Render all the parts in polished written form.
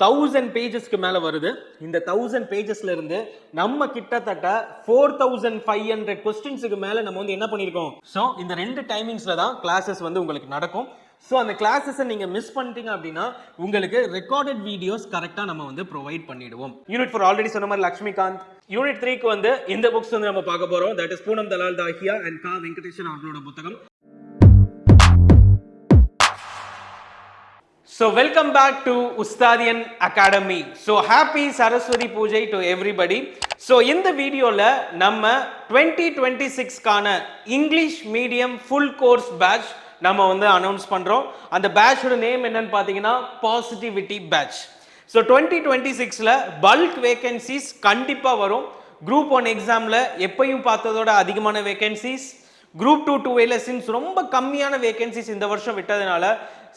1000 பேஜஸ்க்கு மேல வருது. இந்த 1000 பேஜஸ்ல இருந்து நம்ம கிட்டத்தட்ட 4500 கொஸ்டின்ஸுக்கு மேல நம்ம வந்து என்ன பண்ணிருக்கோம். ஸோ இந்த 2 டைமிங்ஸ்ல தான் கிளாஸஸ் வந்து உங்களுக்கு நடக்கும். ஸோ அந்த கிளாஸஸை நீங்க மிஸ் பண்ணிட்டீங்க அப்படின்னா உங்களுக்கு ரெக்கார்டட் வீடியோஸ் கரெக்டா நம்ம வந்து ப்ரொவைட் பண்ணிடுவோம். யூனிட் 4 ஆல்ரெடி சொன்ன மாதிரி லட்சுமிகாந்த். யூனிட் 3க்கு வந்து இந்த புக்ஸ் வந்து நம்ம பார்க்க போறோம். That is Poonam Dalal Dahiya and கா வெங்கடேஷன் அவர்களோட புத்தகம். So welcome back to Ustadian Academy. So happy Saraswati Pujai to everybody. So இந்த வீடியோல நம்ம 2026 கான English medium full course batch நம்ம வந்து அனௌன்ஸ் பண்றோம். அந்த பேட்சோட நேம் என்னன்னு பாத்தீங்கன்னா பாசிட்டிவிட்டி பேட்ச். ஸோ 2026ல பல்க் வேகன்சிஸ் கண்டிப்பா வரும். குரூப் 1 எக்ஸாம்ல எப்பயும் பார்த்ததோட அதிகமான வேகன்சிஸ், குரூப் 2 2Aல சின்ஸ் ரொம்ப கம்மியான வேகன்சிஸ் இந்த வருஷம் விட்டதுனால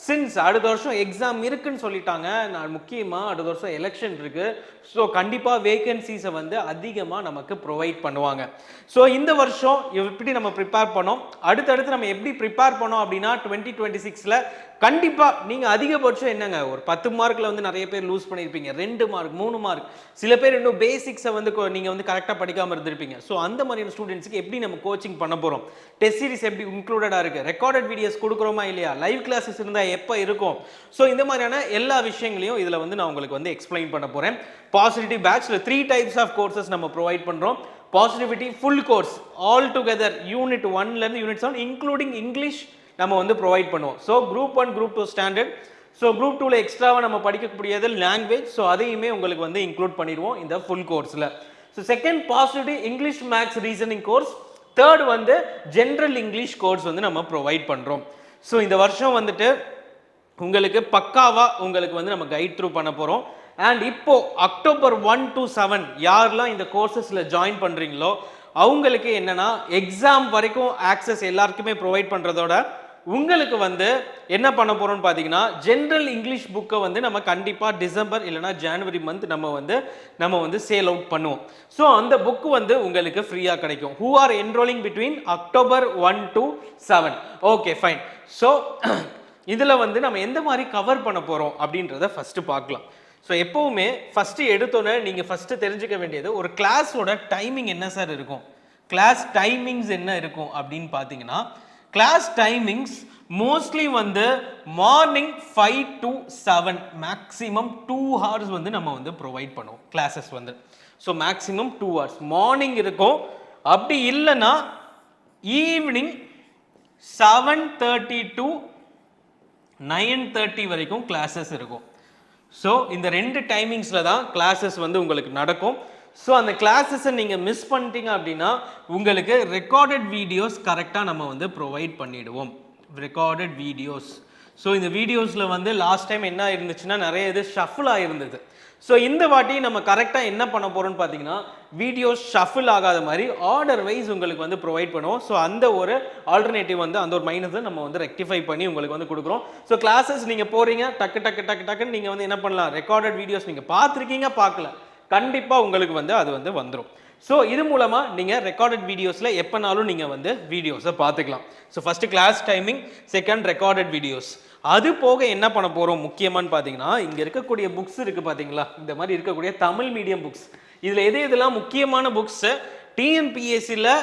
சின்ஸ் அடுத்த வருஷம் எக்ஸாம் இருக்குன்னு சொல்லிட்டாங்க. நான் முக்கியமாக அடுத்த வருஷம் எலெக்ஷன் இருக்கு. ஸோ கண்டிப்பாக வேகன்சிஸை வந்து அதிகமாக நமக்கு ப்ரொவைட் பண்ணுவாங்க. ஸோ இந்த வருஷம் எப்படி நம்ம ப்ரிப்பேர் பண்ணோம், அடுத்தடுத்து நம்ம எப்படி ப்ரிப்பேர் பண்ணோம் அப்படின்னா 2026ல கண்டிப்பாக நீங்கள் அதிகபட்சம் என்னங்க ஒரு 10 மார்க்கில் வந்து நிறைய பேர் லூஸ் பண்ணியிருப்பீங்க, 2 மார்க் 3 மார்க், சில பேர் இன்னும் பேசிக்ஸை வந்து நீங்கள் வந்து கரெக்டாக படிக்காமல் இருந்திருப்பீங்க. ஸோ அந்த மாதிரியான ஸ்டூடெண்ட்ஸுக்கு எப்படி நம்ம கோச்சிங் பண்ண போகிறோம், டெஸ்ட் சீரிஸ் எப்படி இன்க்ளூடடாக இருக்குது, ரெக்கார்டட் வீடியோஸ் கொடுக்குறோமா இல்லையா, லைவ் கிளாஸஸ் இருந்தால் எப்போ இருக்கும், ஸோ இந்த மாதிரியான எல்லா விஷயங்களையும் இதில் வந்து நான் உங்களுக்கு வந்து எக்ஸ்பிளைன் பண்ண போகிறேன். பாசிட்டிவிட்டி பேட்ச்ல 3 டைப்ஸ் ஆஃப் கோர்சஸ் நம்ம ப்ரொவைட் பண்ணுறோம். Positivity full course all together unit 1லேருந்து யூனிட் 7 இன்க்ளூடிங் இங்கிலீஷ் நம்ம வந்து ப்ரொவைட் பண்ணுவோம். So group 1 group 2 standard, so group 2ல எக்ஸ்ட்ராவாக நம்ம படிக்கக்கூடியது லாங்குவேஜ், ஸோ அதையுமே உங்களுக்கு வந்து இன்க்ளூட் பண்ணிடுவோம் இந்த ஃபுல் கோர்ஸில். So second positivity English maths reasoning course, third வந்து ஜென்ரல் இங்கிலீஷ் கோர்ஸ் வந்து நம்ம ப்ரொவைட் பண்ணுறோம். ஸோ இந்த வருஷம் வந்துட்டு உங்களுக்கு பக்காவா உங்களுக்கு வந்து நம்ம கைட் த்ரூ பண்ண போகிறோம். அண்ட் இப்போ அக்டோபர் 1 to 7 யாரெல்லாம் இந்த கோர்சஸில் ஜாயின் பண்ணுறீங்களோ அவங்களுக்கு என்னன்னா எக்ஸாம் வரைக்கும் ஆக்சஸ் எல்லாருக்குமே ப்ரொவைட் பண்ணுறதோட உங்களுக்கு வந்து என்ன பண்ண போறோம்னு பார்த்தீங்கன்னா ஜென்ரல் இங்கிலீஷ் புக்கை வந்து நம்ம கண்டிப்பாக டிசம்பர் இல்லைனா ஜனவரி மந்த் நம்ம வந்து சேல் அவுட் பண்ணுவோம். ஸோ அந்த புக்கு வந்து உங்களுக்கு ஃப்ரீயாக கிடைக்கும். Who are enrolling between October 1 to 7. Okay fine. So இதில் வந்து நம்ம எந்த மாதிரி கவர் பண்ண போகிறோம் அப்படின்றத ஃபஸ்ட்டு பார்க்கலாம். ஸோ எப்போவுமே ஃபஸ்ட்டு எடுத்தோன்னே நீங்கள் ஃபஸ்ட்டு தெரிஞ்சுக்க வேண்டியது ஒரு கிளாஸோட டைமிங் என்ன சார் இருக்கும், கிளாஸ் டைமிங்ஸ் என்ன இருக்கும் அப்படின்னு பார்த்தீங்கன்னா கிளாஸ் டைமிங்ஸ் மோஸ்ட்லி வந்து மார்னிங் 5 to 7 மேக்ஸிமம் 2 hours வந்து நம்ம வந்து ப்ரொவைட் பண்ணுவோம் கிளாஸஸ் வந்து. ஸோ மேக்ஸிமம் 2 hours மார்னிங் இருக்கும். அப்படி இல்லைன்னா ஈவினிங் 7:30 to 9:30 வரைக்கும் கிளாஸஸ் இருக்கும். ஸோ இந்த 2 டைமிங்ஸில் தான் கிளாஸஸ் வந்து உங்களுக்கு நடக்கும். ஸோ அந்த கிளாஸஸை நீங்கள் மிஸ் பண்ணிட்டீங்க அப்படின்னா உங்களுக்கு ரெக்கார்டட் வீடியோஸ் கரெக்டாக நம்ம வந்து ப்ரொவைட் பண்ணிடுவோம். Recorded videos. ஸோ இந்த வீடியோஸில் வந்து லாஸ்ட் டைம் என்ன இருந்துச்சுன்னா நிறைய இது ஷஃபிள் ஆகிருந்தது. ஸோ இந்த வாட்டி நம்ம கரெக்டாக என்ன பண்ண போகிறோம்னு பார்த்தீங்கன்னா வீடியோஸ் ஷஃபிள் ஆகாத மாதிரி ஆர்டர் வைஸ் உங்களுக்கு வந்து ப்ரொவைட் பண்ணுவோம். ஸோ அந்த ஒரு ஆல்டர்னேட்டிவ் வந்து அந்த ஒரு மைனஸை நம்ம வந்து ரெக்டிஃபை பண்ணி உங்களுக்கு வந்து கொடுக்குறோம். ஸோ கிளாஸஸ் நீங்கள் போகிறீங்க டக்குன்னு நீங்கள் வந்து என்ன பண்ணலாம், ரெக்கார்டட் வீடியோஸ் நீங்கள் பார்த்துருக்கீங்க பார்க்கல கண்டிப்பாக உங்களுக்கு வந்து அது வந்து வந்துடும். ஸோ இது மூலமாக நீங்கள் ரெக்கார்டட் வீடியோஸில் எப்போனாலும் நீங்கள் வந்து வீடியோஸை பார்த்துக்கலாம். So first class timing, second recorded videos. அது போக என்ன பண்ண போகிறோம் முக்கியமானு பார்த்தீங்கன்னா இங்கே இருக்கக்கூடிய புக்ஸ் இருக்குது பார்த்தீங்களா, இந்த மாதிரி இருக்கக்கூடிய தமிழ் மீடியம் புக்ஸ், இதில் எதெல்லாம் முக்கியமான புக்ஸு, டிஎன்பிஎஸ்சியில்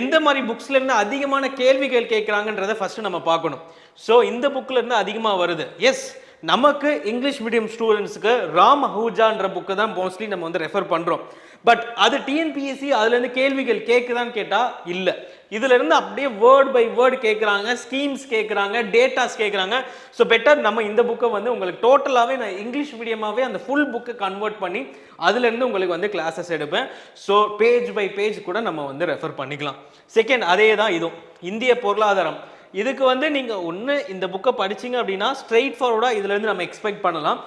எந்த மாதிரி புக்ஸ்லேருந்து அதிகமான கேள்விகள் கேட்குறாங்கன்றதை ஃபஸ்ட்டு நம்ம பார்க்கணும். ஸோ இந்த புக்கிலேருந்து அதிகமாக வருது. எஸ், நமக்கு இங்கிலீஷ் மீடியம் ஸ்டூடெண்ட்ஸுக்கு ராம் அஹூஜான்ற புக்கு தான் மோஸ்ட்லி நம்ம வந்து ரெஃபர் பண்ணுறோம். பட் அது டிஎன்பிஎஸ்சி அதுலேருந்து கேள்விகள் கேட்குதான்னு கேட்டால் இல்லை. இதுலேருந்து அப்படியே வேர்ட் பை வேர்டு கேட்குறாங்க, ஸ்கீம்ஸ் கேட்குறாங்க, டேட்டாஸ் கேட்குறாங்க. ஸோ பெட்டர் நம்ம இந்த புக்கை வந்து உங்களுக்கு டோட்டலாகவே நான் இங்கிலீஷ் மீடியமாகவே அந்த ஃபுல் புக்கை கன்வெர்ட் பண்ணி அதுலேருந்து உங்களுக்கு வந்து கிளாஸஸ் எடுப்பேன். ஸோ பேஜ் பை பேஜ் கூட நம்ம வந்து ரெஃபர் பண்ணிக்கலாம். செகண்ட் அதே தான் இதுவும் இந்திய பொருளாதாரம். இதுக்கு வந்து நீங்கள் ஒன்று இந்த புக்கை படிச்சிங்க அப்படின்னா ஸ்ட்ரெயிட் ஃபார்வர்டாக இதுலேருந்து நம்ம எக்ஸ்பெக்ட் பண்ணலாம்.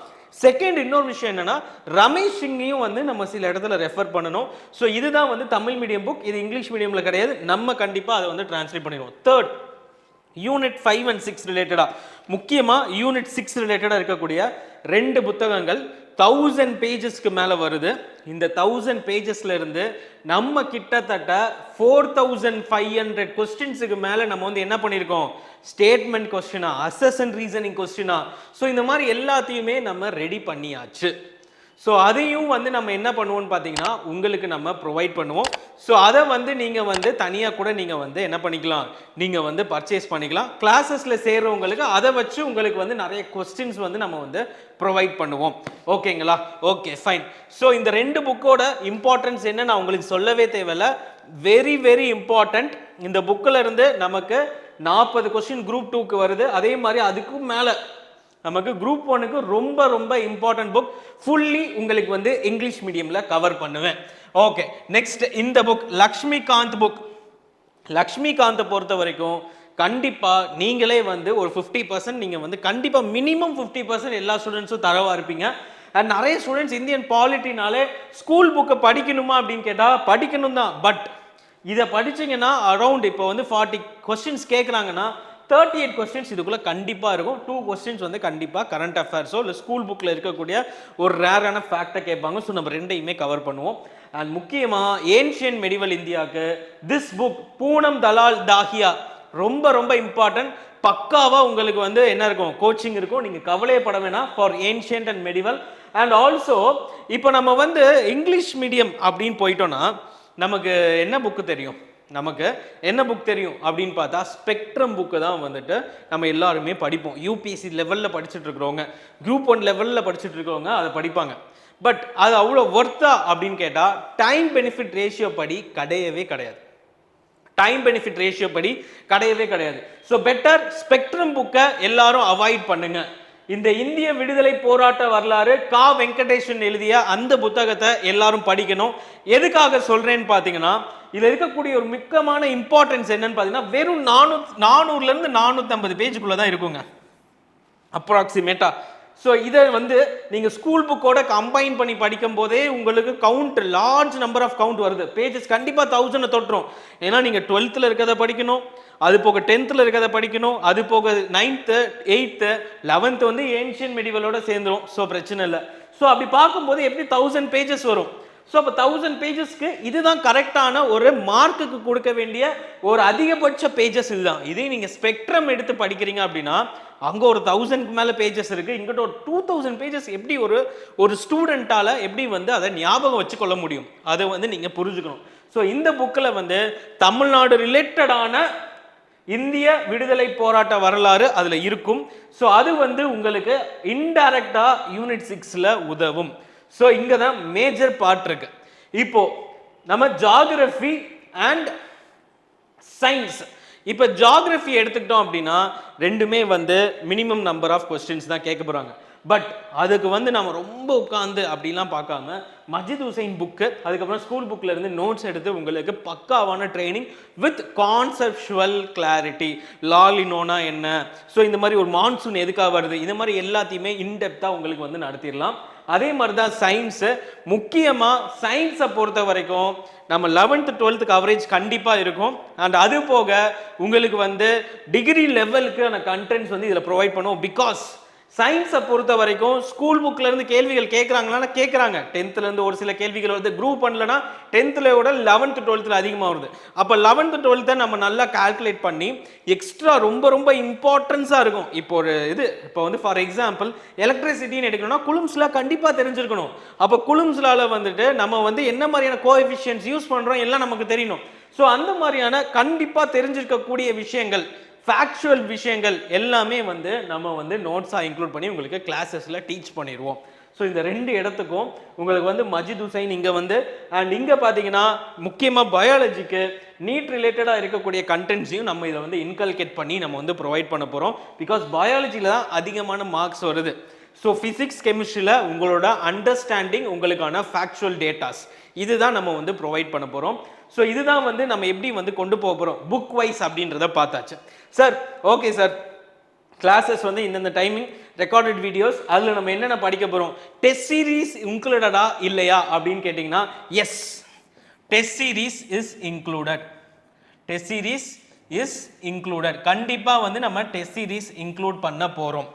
செகண்ட் இன்னொரு விஷயம் என்னன்னா ரமேஷ் சிங்கையும் வந்து நம்ம சில இடத்துல ரெஃபர் பண்ணணும். ஸோ இதுதான் வந்து தமிழ் மீடியம் புக், இது இங்கிலீஷ் மீடியமில் கிடையாது, நம்ம கண்டிப்பாக அதை வந்து டிரான்ஸ்லேட் பண்ணிடுவோம். தேர்ட் யூனிட் 5 and 6 ரிலேட்டடா, முக்கியமா யூனிட் 6 ரிலேட்டடா இருக்கக்கூடிய 2 புத்தகங்கள் 1000 பேஜஸ்க்கு மேல வருது. இந்த 1000 பேஜஸ்ல இருந்து நம்ம கிட்டத்தட்ட 4500 கொஸ்டின்ஸுக்கு மேல நம்ம வந்து என்ன பண்ணியிருக்கோம், ஸ்டேட்மெண்ட் கொஸ்டினா, அசஸ் அண்ட் ரீசனிங் கொஸ்டினா, ஸோ இந்த மாதிரி எல்லாத்தையுமே நம்ம ரெடி பண்ணியாச்சு. ஸோ அதையும் வந்து நம்ம என்ன பண்ணுவோம்னு பார்த்தீங்கன்னா உங்களுக்கு நம்ம ப்ரொவைட் பண்ணுவோம். ஸோ அதை வந்து நீங்கள் வந்து தனியாக கூட நீங்கள் வந்து என்ன பண்ணிக்கலாம், நீங்கள் வந்து பர்ச்சேஸ் பண்ணிக்கலாம். கிளாஸஸில் சேர்றவங்களுக்கு அதை வச்சு உங்களுக்கு வந்து நிறைய கொஸ்டின்ஸ் வந்து நம்ம வந்து ப்ரொவைட் பண்ணுவோம். ஓகேங்களா? Okay fine. ஸோ இந்த 2 புக்கோட இம்பார்ட்டன்ஸ் என்ன நான் உங்களுக்கு சொல்லவே தேவையில்ல. Very very important. இந்த புக்கில் இருந்து நமக்கு 40 கொஸ்டின் குரூப் 2க்கு வருது. அதே மாதிரி அதுக்கும் மேலே நமக்கு குரூப் 1க்கு ரொம்ப ரொம்ப இம்பார்ட்டன்ட் புக். ஃபுல்லி உங்களுக்கு வந்து இங்கிலீஷ் மீடியம்ல கவர் பண்ணுவேன். ஓகே, நெக்ஸ்ட் இந்த புக் லக்ஷ்மிகாந்த் புக். லக்ஷ்மிகாந்தை பொறுத்த வரைக்கும் கண்டிப்பா நீங்களே வந்து ஒரு 50% நீங்க வந்து கண்டிப்பா மினிமம் 50% எல்லா ஸ்டூடெண்ட்ஸும் தரவா இருப்பீங்க. அண்ட் நிறைய ஸ்டூடெண்ட்ஸ் இந்தியன் பாலிட்டினாலே ஸ்கூல் புக்கை படிக்கணுமா அப்படின்னு கேட்டா படிக்கணும் தான். பட் இதை படிச்சீங்கன்னா அரௌண்ட் இப்போ வந்து 40 கொஸ்டின்ஸ் கேட்குறாங்கன்னா 38 கொஸ்டின்ஸ் இதுக்குள்ள கண்டிப்பா இருக்கும். 2 கொஸ்டின்ஸ் வந்து கண்டிப்பா கரண்ட் அஃபேர்ஸோ இல்லை ஸ்கூல் புக்ல இருக்கக்கூடிய ஒரு ரேரான ஃபேக்டை கேட்பாங்க. ஸோ நம்ம ரெண்டையுமே கவர் பண்ணுவோம். அண்ட் முக்கியமா ஏன்ஷியன் மெடிவல் இந்தியாவுக்கு திஸ் புக் பூனம் தலால் தாஹியா ரொம்ப ரொம்ப இம்பார்ட்டன்ட். பக்காவா உங்களுக்கு வந்து என்ன இருக்கும், கோச்சிங் இருக்கும். நீங்க கவலைப்பட வேணாம் for ancient and medieval. And also இப்போ நம்ம வந்து இங்கிலீஷ் மீடியம் அப்படின்னு போயிட்டோம்னா நமக்கு என்ன புக்கு தெரியும், நமக்கு என்ன புக் தெரியும் அப்படின்னு பார்த்தா ஸ்பெக்ட்ரம் புக்கு தான் வந்துட்டு நம்ம எல்லாருமே படிப்போம். யூபிஎஸ்சி லெவலில் படிச்சுட்டு இருக்கிறவங்க, குரூப் 1 லெவலில் படிச்சுட்டு இருக்கிறவங்க அதை படிப்பாங்க. பட் அது அவ்வளோ ஒர்த்தா அப்படின்னு கேட்டால் டைம் பெனிஃபிட் ரேஷியோ படி கிடையவே கிடையாது. டைம் பெனிஃபிட் ரேஷியோ படி கிடையவே கிடையாது. ஸோ பெட்டர் ஸ்பெக்ட்ரம் புக்கை எல்லாரும் அவாய்ட் பண்ணுங்க. இந்த இந்திய விடுதலை போராட்ட வரலாறு கா வெங்கடேஷன் எழுதிய அந்த புத்தகத்தை எல்லாரும் படிக்கணும். எதுக்காக சொல்றேன்னு பார்த்தீங்கன்னா இதுல இருக்கக்கூடிய ஒரு முக்கியமான இம்பார்ட்டன்ஸ் என்னன்னு பார்த்தீங்கன்னா வெறும் 400ல இருந்து 450 பேஜுக்குள்ள தான் இருக்குங்க அப்ராக்சிமேட்டா. ஸோ இதை வந்து நீங்க ஸ்கூல் புக்கோட கம்பைன் பண்ணி படிக்கும் போதே உங்களுக்கு count large number of count வருது. பேஜஸ் கண்டிப்பா 1000 தொட்டுரும். ஏன்னா நீங்க 12th இருக்கிறத படிக்கணும், அது போக 10th இருக்கிறத படிக்கணும், அது போக 9th 8th 11th வந்து ஏன்ஷியன் மெடிவலோட சேர்ந்துரும். ஸோ பிரச்சனை இல்லை. ஸோ அப்படி பார்க்கும்போது எப்படி 1000 பேஜஸ் வரும். ஸோ அப்போ 1000 பேஜஸ்க்கு இதுதான் கரெக்டான ஒரு மார்க்குக்கு கொடுக்க வேண்டிய ஒரு அதிகபட்ச பேஜஸ் இதுதான். இதே நீங்க ஸ்பெக்ட்ரம் எடுத்து படிக்கிறீங்க அப்படின்னா அங்கே ஒரு 1000க்கு மேலே பேஜஸ் இருக்கு, இங்கிட்ட ஒரு 2000 பேஜஸ். எப்படி ஒரு ஸ்டூடெண்ட்டால எப்படி வந்து அதை ஞாபகம் வச்சுக்கொள்ள முடியும், அதை வந்து நீங்க புரிஞ்சுக்கணும். ஸோ இந்த புக்கில் வந்து தமிழ்நாடு ரிலேட்டடான இந்திய விடுதலை போராட்ட வரலாறு அதுல இருக்கும். ஸோ அது வந்து உங்களுக்கு இன்டைரக்டா யூனிட் 6ல உதவும். ஸோ இங்க தான் மேஜர் பார்ட் இருக்கு. இப்போ நம்ம ஜியோகிராஃபி அண்ட் சயின்ஸ், இப்போ ஜியோகிராஃபி எடுத்துக்கிட்டோம் அப்படின்னா ரெண்டுமே வந்து மினிமம் நம்பர் ஆஃப் கொஸ்டின்ஸ் தான் கேட்க போறாங்க. பட் அதுக்கு வந்து நம்ம ரொம்ப உட்காந்து அப்படிலாம் பார்க்காம மஜித் ஹுசைன் புக்கு, அதுக்கப்புறம் ஸ்கூல் புக்கில் இருந்து நோட்ஸ் எடுத்து உங்களுக்கு பக்காவான ட்ரைனிங் வித் கான்செப்சுவல் கிளாரிட்டி, லாலினோனா என்ன, ஸோ இந்த மாதிரி ஒரு மான்சூன் எதுக்காக வருது, இந்த மாதிரி எல்லாத்தையுமே இன்டெப்த்தாக உங்களுக்கு வந்து நடத்திடலாம். அதே மாதிரி தான் சயின்ஸு. முக்கியமாக சயின்ஸை பொறுத்த வரைக்கும் நம்ம 11th 12th கவரேஜ் கண்டிப்பாக இருக்கும். அண்ட் அது போக உங்களுக்கு வந்து டிகிரி லெவலுக்கான கண்டென்ட்ஸ் வந்து இதில் ப்ரொவைட் பண்ணுவோம். பிகாஸ் சயின்ஸை பொறுத்த வரைக்கும் ஸ்கூல் புக்ல இருந்து கேள்விகள் கேட்குறாங்களா, கேட்குறாங்க. 10th இருந்து ஒரு சில கேள்விகள் வருது. குரூப் 1லனா 10th விட 11th 12th அதிகமாக வருது. அப்போ 11th 12th நம்ம நல்லா கால்குலேட் பண்ணி எக்ஸ்ட்ரா ரொம்ப ரொம்ப இம்பார்ட்டன்ஸாக இருக்கும். இப்போ ஒரு இப்போ வந்து ஃபார் எக்ஸாம்பிள் எலக்ட்ரிசிட்டின்னு எடுக்கணும்னா குலும்ஸ்ல கண்டிப்பாக தெரிஞ்சிருக்கணும். அப்போ குலும்ஸ்லால வந்துட்டு நம்ம வந்து என்ன மாதிரியான கோஎஃபிஷியன்ட்ஸ் யூஸ் பண்ணுறோம் எல்லாம் நமக்கு தெரியணும். ஸோ அந்த மாதிரியான கண்டிப்பாக தெரிஞ்சிருக்கக்கூடிய விஷயங்கள், ஃபேக்சுவல் விஷயங்கள் எல்லாமே வந்து நம்ம வந்து நோட்ஸாக இன்க்ளூட் பண்ணி உங்களுக்கு கிளாஸஸில் டீச் பண்ணிடுவோம். ஸோ இந்த 2 இடத்துக்கும் உங்களுக்கு வந்து மஜித் ஹுசைன் இங்கே வந்து அண்ட் இங்கே பார்த்தீங்கன்னா முக்கியமாக பயாலஜிக்கு நீட் ரிலேட்டடாக இருக்கக்கூடிய கண்டென்ட்ஸையும் நம்ம இதை வந்து இன்கல்கேட் பண்ணி நம்ம வந்து ப்ரொவைட் பண்ண போகிறோம். பிகாஸ் பயாலஜியில் தான் அதிகமான மார்க்ஸ் வருது. ஸோ ஃபிசிக்ஸ் கெமிஸ்ட்ரியில் உங்களோட அண்டர்ஸ்டாண்டிங், உங்களுக்கான ஃபேக்சுவல் டேட்டாஸ் இதுதான் நம்ம வந்து ப்ரொவைட் பண்ண போகிறோம். ஸோ இதுதான் வந்து நம்ம எப்படி வந்து கொண்டு போக போகிறோம் புக் வைஸ் அப்படின்றத பார்த்தாச்சு. சார் ஓகே சார், கிளாஸஸ் வந்து இந்தந்த டைமிங், ரெக்கார்டட் வீடியோஸ், அதில் நம்ம என்னென்ன படிக்க போகிறோம், டெஸ்ட் சீரீஸ் இன்க்ளூடடா இல்லையா அப்படின்னு கேட்டிங்கன்னா yes, test series is included. Test series is included. கண்டிப்பாக வந்து நம்ம டெஸ்ட் சீரீஸ் இன்க்ளூட் பண்ண போகிறோம்.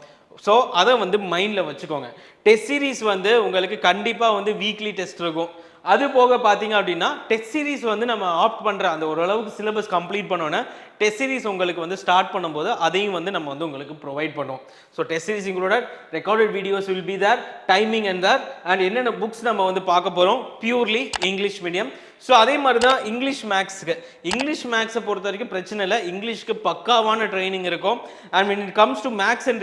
ஸோ அதை வந்து மைண்டில் வச்சுக்கோங்க. டெஸ்ட் சீரீஸ் வந்து உங்களுக்கு கண்டிப்பாக வந்து வீக்லி டெஸ்ட் இருக்கும். அது போக பார்த்தீங்க அப்படின்னா டெஸ்ட் சீரீஸ் வந்து நம்ம ஆப்ட் பண்ணுற அந்த ஓரளவுக்கு சிலபஸ் கம்ப்ளீட் பண்ணோன்னே டெஸ்ட் சீரீஸ் உங்களுக்கு வந்து ஸ்டார்ட் பண்ணும்போது அதையும் வந்து நம்ம வந்து உங்களுக்கு ப்ரொவைட் பண்ணுவோம். So test series included, recorded videos will be there, timing and there, and என்னென்ன புக்ஸ் நம்ம வந்து பார்க்க போகிறோம், பியூர்லி இங்கிலீஷ் மீடியம். ஸோ அதே மாதிரி தான் இங்கிலீஷ் மேக்ஸுக்கு. இங்கிலீஷ் மேக்ஸை பொறுத்த வரைக்கும் பிரச்சனை இல்லை, இங்கிலீஷ்க்கு பக்காவான ட்ரைனிங் இருக்கும். And when it comes to maths and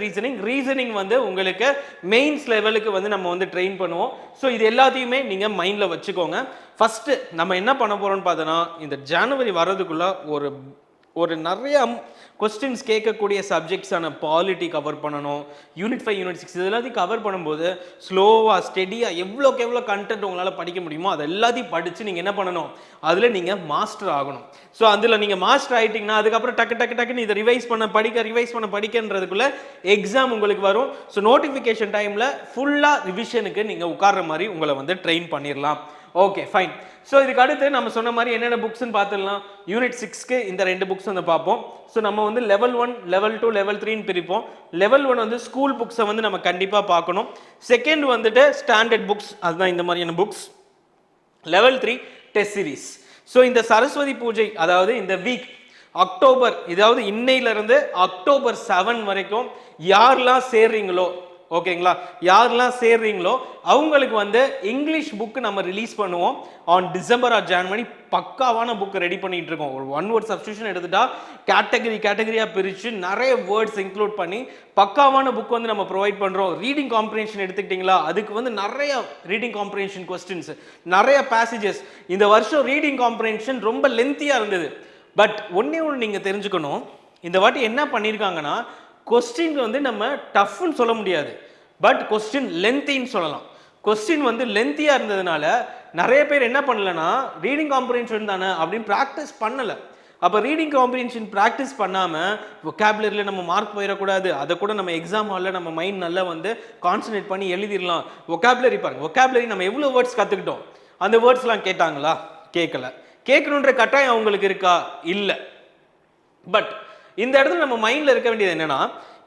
reasoning வந்து உங்களுக்கு மெயின்ஸ் லெவலுக்கு வந்து நம்ம வந்து ட்ரெயின் பண்ணுவோம். ஸோ இது எல்லாத்தையுமே நீங்கள் மைண்டில் வச்சுக்கோங்க. ஃபஸ்ட்டு நம்ம என்ன பண்ண போகிறோம்னு பார்த்தோன்னா, இந்த ஜனவரி வர்றதுக்குள்ள ஒரு நிறைய கொஸ்டின்ஸ் கேட்கக்கூடிய சப்ஜெக்ட்ஸான பாலிட்டி கவர் பண்ணணும், யூனிட் 5 யூனிட் 6 இது எல்லாத்தையும் கவர் பண்ணும்போது ஸ்லோவாக ஸ்டெடியாக எவ்வளோக்கு எவ்வளோ கண்டென்ட் உங்களால் படிக்க முடியுமோ அது எல்லாத்தையும் படித்து நீங்கள் என்ன பண்ணணும், அதில் நீங்கள் மாஸ்டர் ஆகணும். ஸோ அதில் நீங்கள் மாஸ்டர் ஆகிட்டிங்கன்னா அதுக்கப்புறம் டக்குன்னு இதை ரிவைஸ் பண்ண படிக்கன்றதுக்குள்ளே எக்ஸாம் உங்களுக்கு வரும். ஸோ நோட்டிஃபிகேஷன் டைமில் ஃபுல்லாக ரிவிஷனுக்கு நீங்கள் உட்கார்ற மாதிரி உங்களை வந்து ட்ரெயின் பண்ணிடலாம். Okay fine. ஸோ இதுக்கு அடுத்து நம்ம சொன்ன மாதிரி என்னென்ன புக்ஸ்ன்னு பார்த்துடலாம். யூனிட் 6க்கு இந்த 2 புக்ஸ் வந்து பார்ப்போம். ஸோ நம்ம வந்து லெவல் 1, லெவல் 2, லெவல் 3ன்னு பிரிப்போம். லெவல் 1 வந்து ஸ்கூல் புக்ஸை வந்து நம்ம கண்டிப்பாக பார்க்கணும். செகண்ட் வந்துட்டு ஸ்டாண்டர்ட் புக்ஸ், அதுதான் இந்த மாதிரியான books. Level 3 test series. So இந்த சரஸ்வதி பூஜை, அதாவது இந்த வீக் அக்டோபர், இதாவது இன்னையிலிருந்து அக்டோபர் 7 வரைக்கும் யாரெல்லாம் சேர்றீங்களோ, ஓகேங்களா, யாரெல்லாம் சேர்றீங்களோ அவங்களுக்கு வந்து இங்கிலீஷ் புக் நம்ம ரிலீஸ் பண்ணுவோம் ஆன் டிசம்பர் ஆர் ஜான்வரி. பக்காவான புக் ரெடி பண்ணிட்டு இருக்கோம். ஒரு 1 வேர்ட் சப்ஸ்டியூஷன் எடுத்துட்டா கேட்டகரியாக பிரித்து நிறைய வேர்ட்ஸ் இன்க்ளூட் பண்ணி பக்காவான புக் வந்து நம்ம ப்ரொவைட் பண்ணுறோம். ரீடிங் காம்ப்ரிஹென்ஷன் எடுத்துக்கிட்டிங்களா, அதுக்கு வந்து நிறைய ரீடிங் காம்ப்ரிஹென்ஷன் கொஸ்டின்ஸ், நிறைய பேசேஜஸ். இந்த வருஷம் ரீடிங் காம்ப்ரிஹென்ஷன் ரொம்ப லென்த்தியாக இருந்தது. பட் ஒன்று நீங்கள் தெரிஞ்சுக்கணும், இந்த வாட்டி என்ன பண்ணியிருக்காங்கன்னா, கொஸ்டின் வந்து நம்ம டஃப்னு சொல்ல முடியாது, பட் கொஸ்டின் லென்த்தின்னு சொல்லலாம். கொஸ்டின் வந்து லென்த்தியாக இருந்ததுனால நிறைய பேர் என்ன பண்ணலன்னா, ரீடிங் காம்ப்ரிஹென்ஷன் தானே அப்படின்னு ப்ராக்டிஸ் பண்ணலை. அப்போ ரீடிங் காம்ப்ரிஹென்ஷன் ப்ராக்டிஸ் பண்ணாமல் வொக்காபுலரியில் நம்ம மார்க் போயிடக்கூடாது. அதை கூட நம்ம எக்ஸாம் ஹாலில் நம்ம மைண்ட் நல்லா வந்து கான்சன்ட்ரேட் பண்ணி எழுதிடலாம். வொக்காபுலரி பாருங்க, வொக்காபுலரி நம்ம எவ்வளோ வேர்ட்ஸ் கற்றுக்கிட்டோம், அந்த வேர்ட்ஸ்லாம் கேட்டாங்களா? கேட்கல. கேட்கணுன்ற கட்டாயம் அவங்களுக்கு இருக்கா? இல்லை. பட் இந்த இடத்துல நம்ம மைண்டில் இருக்க வேண்டியது என்னன்னா,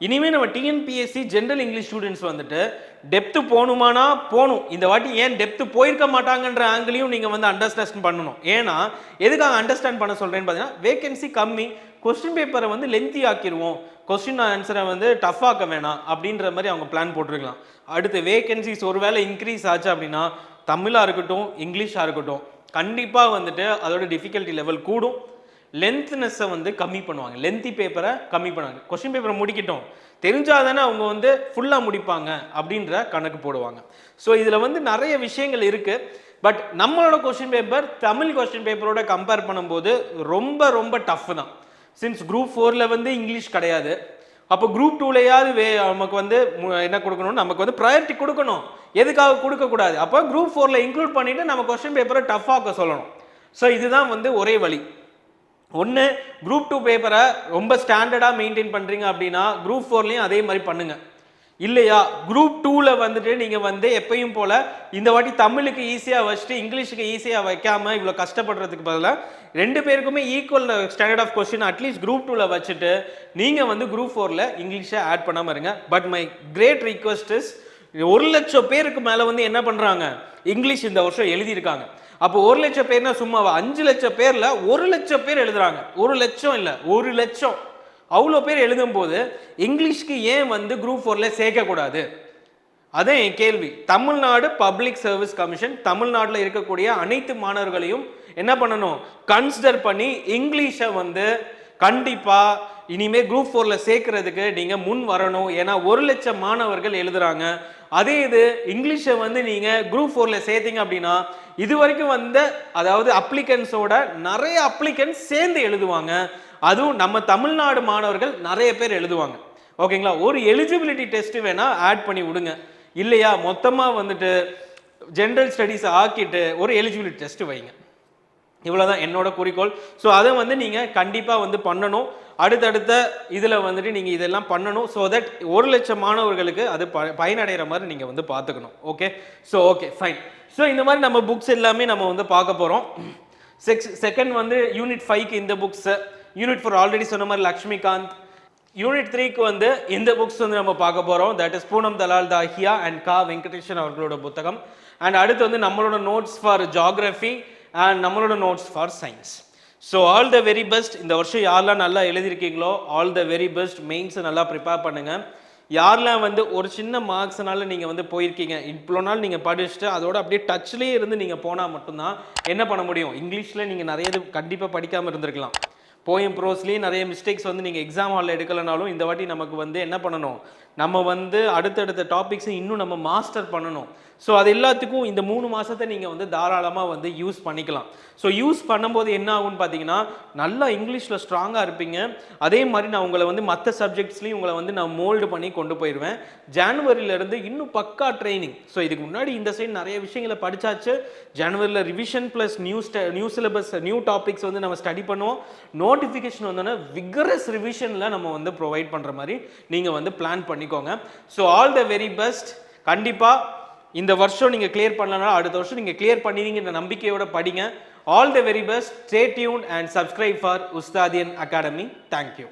இனிமேல் நம்ம டிஎன்பிஎஸ்சி ஜென்ரல் இங்கிலீஷ் ஸ்டூடெண்ட்ஸ் வந்துட்டு டெப்த்து போகணுமானா போகணும். இந்த வாட்டி ஏன் டெப்த்து போயிருக்க மாட்டாங்கன்ற ஆங்கிளையும் நீங்கள் வந்து அண்டர்ஸ்டாண்ட் பண்ணணும். ஏன்னா எதுக்காக அண்டர்ஸ்டாண்ட் பண்ண சொல்கிறேன்னு பார்த்தீங்கன்னா, வேகன்சி கம்மி, கொஸ்டின் பேப்பரை வந்து லென்த்தி ஆக்கிடுவோம், கொஸ்டின் ஆன்சரை வந்து டஃப் ஆக்க வேணாம் அப்படின்ற மாதிரி அவங்க பிளான் போட்டிருக்கலாம். அடுத்து வேகன்சிஸ் ஒருவேளை இன்க்ரீஸ் ஆச்சு அப்படின்னா தமிழாக இருக்கட்டும் இங்கிலீஷாக இருக்கட்டும் கண்டிப்பாக வந்துட்டு அதோட டிஃபிகல்ட்டி லெவல் கூடும். லென்த்னஸை வந்து கம்மி பண்ணுவாங்க, லென்த்தி பேப்பரை கம்மி பண்ணுவாங்க. கொஸ்டின் பேப்பரை முடிக்கட்டும், தெரிஞ்சாதானே அவங்க வந்து ஃபுல்லாக முடிப்பாங்க அப்படின்ற கணக்கு போடுவாங்க. ஸோ இதில் வந்து நிறைய விஷயங்கள் இருக்குது. பட் நம்மளோட கொஸ்டின் பேப்பர் தமிழ் கொஸ்டின் பேப்பரோட கம்பேர் பண்ணும்போது ரொம்ப ரொம்ப டஃப் தான். சின்ஸ் குரூப் 4ல் வந்து இங்கிலீஷ் கிடையாது, அப்போ குரூப் 2லையாவது நமக்கு வந்து என்ன கொடுக்கணும், நமக்கு வந்து ப்ரையாரிட்டி கொடுக்கணும். எதுக்காக கொடுக்கக்கூடாது? அப்போ குரூப் 4ல் இன்க்ளூட் பண்ணிவிட்டு நம்ம கொஸ்டின் பேப்பரை டஃப் ஆக்க சொல்லணும். ஸோ இதுதான் வந்து ஒரே வழி. ஒன்று, குரூப் 2 பேப்பரை ரொம்ப ஸ்டாண்டர்டாக மெயின்டைன் பண்ணுறீங்க அப்படின்னா குரூப் 4லையும் அதே மாதிரி பண்ணுங்கள். இல்லையா, குரூப் 2ல் வந்துட்டு நீங்கள் வந்து எப்பயும் போல் இந்த வாட்டி தமிழுக்கு ஈஸியாக வச்சுட்டு இங்கிலீஷுக்கு ஈஸியாக வைக்காமல் இவ்வளோ கஷ்டப்படுறதுக்கு பதிலாக 2 பேருக்குமே equal standard of question at least group 2ல் வச்சுட்டு நீங்கள் வந்து குரூப் 4ல் இங்கிலீஷை ஆட் பண்ணாமல் இருங்க. But my great request is, 1,00,000 பேருக்கு மேலே வந்து என்ன பண்ணுறாங்க, இங்கிலீஷ் இந்த வருஷம் எழுதியிருக்காங்க. அப்போ 1,00,000 பேர்னா சும்மாவா? 5,00,000 பேரில் 1,00,000 பேர் எழுதுறாங்க. 1,00,000 இல்லை, 1,00,000. அவ்வளோ பேர் எழுதும் போது இங்கிலீஷ்க்கு ஏன் வந்து குரூப் 4ல் சேர்க்கக்கூடாது? அதான் என் கேள்வி. தமிழ்நாடு பப்ளிக் சர்வீஸ் கமிஷன் தமிழ்நாட்டில் இருக்கக்கூடிய அனைத்து மாணவர்களையும் என்ன பண்ணணும், கன்சிடர் பண்ணி இங்கிலீஷை வந்து கண்டிப்பாக இனிமேல் குரூப் 4ல் சேர்க்கறதுக்கு நீங்கள் முன் வரணும். ஏன்னா 1,00,000 மாணவர்கள் எழுதுறாங்க. அதே இது இங்கிலீஷை வந்து நீங்கள் குரூப் 4ல் சேர்த்தீங்க அப்படின்னா இது வரைக்கும் வந்த அதாவது அப்ளிகன்ஸோட நிறைய அப்ளிகன்ஸ் சேர்ந்து எழுதுவாங்க. அதுவும் நம்ம தமிழ்நாடு மாணவர்கள் நிறைய பேர் எழுதுவாங்க. ஓகேங்களா, ஒரு எலிஜிபிலிட்டி டெஸ்ட் வேணா ஆட் பண்ணி விடுங்க. இல்லையா, மொத்தமாக வந்துட்டு ஜென்ரல் ஸ்டடீஸ் ஆக்கிட்டு ஒரு எலிஜிபிலிட்டி டெஸ்ட் வைங்க. இவ்வளோதான் என்னோட குறிக்கோள். ஸோ அதை வந்து நீங்கள் கண்டிப்பாக வந்து பண்ணணும். அடுத்தடுத்த இதில் வந்துட்டு நீங்கள் இதெல்லாம் பண்ணணும். ஸோ தட் 1,00,000 மாணவர்களுக்கு அது பயனடைகிற மாதிரி நீங்கள் வந்து பார்த்துக்கணும். Okay, so okay fine. So இந்த மாதிரி நம்ம புக்ஸ் எல்லாமே நம்ம வந்து பார்க்க போகிறோம். செகண்ட் வந்து யூனிட் 5க்கு இந்த புக்ஸு, யூனிட் 4 ஆல்ரெடி சொன்ன மாதிரி லக்ஷ்மிகாந்த். யூனிட் 3க்கு வந்து இந்த புக்ஸ் வந்து நம்ம பார்க்க போகிறோம். That is Poonam Dalal Dahiya and கா வெங்கடேஷன் அவர்களோட புத்தகம். அண்ட் அடுத்து வந்து நம்மளோட நோட்ஸ் ஃபார் ஜியாகிரஃபி அண்ட் நம்மளோட notes for science. So all the very best. இந்த வருஷம் யாரெல்லாம் நல்லா எழுதியிருக்கீங்களோ ஆல் த வெரி பெஸ்ட். மெயின்ஸை நல்லா ப்ரிப்பேர் பண்ணுங்கள். யாரெல்லாம் வந்து ஒரு சின்ன மார்க்ஸ்னால நீங்கள் வந்து போயிருக்கீங்க, இவ்வளோ நாள் நீங்கள் படிச்சுட்டு அதோட அப்படியே டச்லேயே இருந்து நீங்கள் போனால் மட்டும்தான் என்ன பண்ண முடியும். இங்கிலீஷில் நீங்கள் நிறைய இது கண்டிப்பாக படிக்காமல் இருந்திருக்கலாம். போயம் ப்ரோஸ்லேயே நிறைய மிஸ்டேக்ஸ் வந்து நீங்கள் எக்ஸாம் ஹாலில் எடுக்கலைனாலும் இந்த வாட்டி நமக்கு வந்து என்ன பண்ணணும், நம்ம வந்து அடுத்தடுத்த டாபிக்ஸை இன்னும் நம்ம மாஸ்டர் பண்ணணும். ஸோ அது எல்லாத்துக்கும் இந்த 3 மாதத்தை நீங்கள் வந்து தாராளமாக வந்து யூஸ் பண்ணிக்கலாம். ஸோ யூஸ் பண்ணும்போது என்ன ஆகும்னு பார்த்தீங்கன்னா நல்லா இங்கிலீஷில் ஸ்ட்ராங்காக இருப்பீங்க. அதே மாதிரி நான் உங்களை வந்து மற்ற சப்ஜெக்ட்ஸ்லையும் உங்களை வந்து நான் மோல்டு பண்ணி கொண்டு போயிடுவேன். ஜனவரியிலேருந்து இன்னும் பக்கா ட்ரைனிங். ஸோ இதுக்கு முன்னாடி இந்த சைடு நிறைய விஷயங்களை படித்தாச்சு. ஜனவரியில் revision plus new syllabus new topics வந்து நம்ம ஸ்டடி பண்ணுவோம். நோட்டிஃபிகேஷன் வந்தோன்னா விகரஸ் ரிவிஷனில் நம்ம வந்து ப்ரொவைட் பண்ணுற மாதிரி நீங்கள் வந்து பிளான் பண்ணிக்கோங்க. So all the very best. கண்டிப்பாக இந்த வருஷம் நீங்கள் கிளியர் பண்ணலனா அடுத்த வருஷம் நீங்கள் கிளியர் பண்ணுவீங்கன்ற நம்பிக்கையோட படிங்க. All the very best. Stay tuned and subscribe for Ustadian academy. Thank you.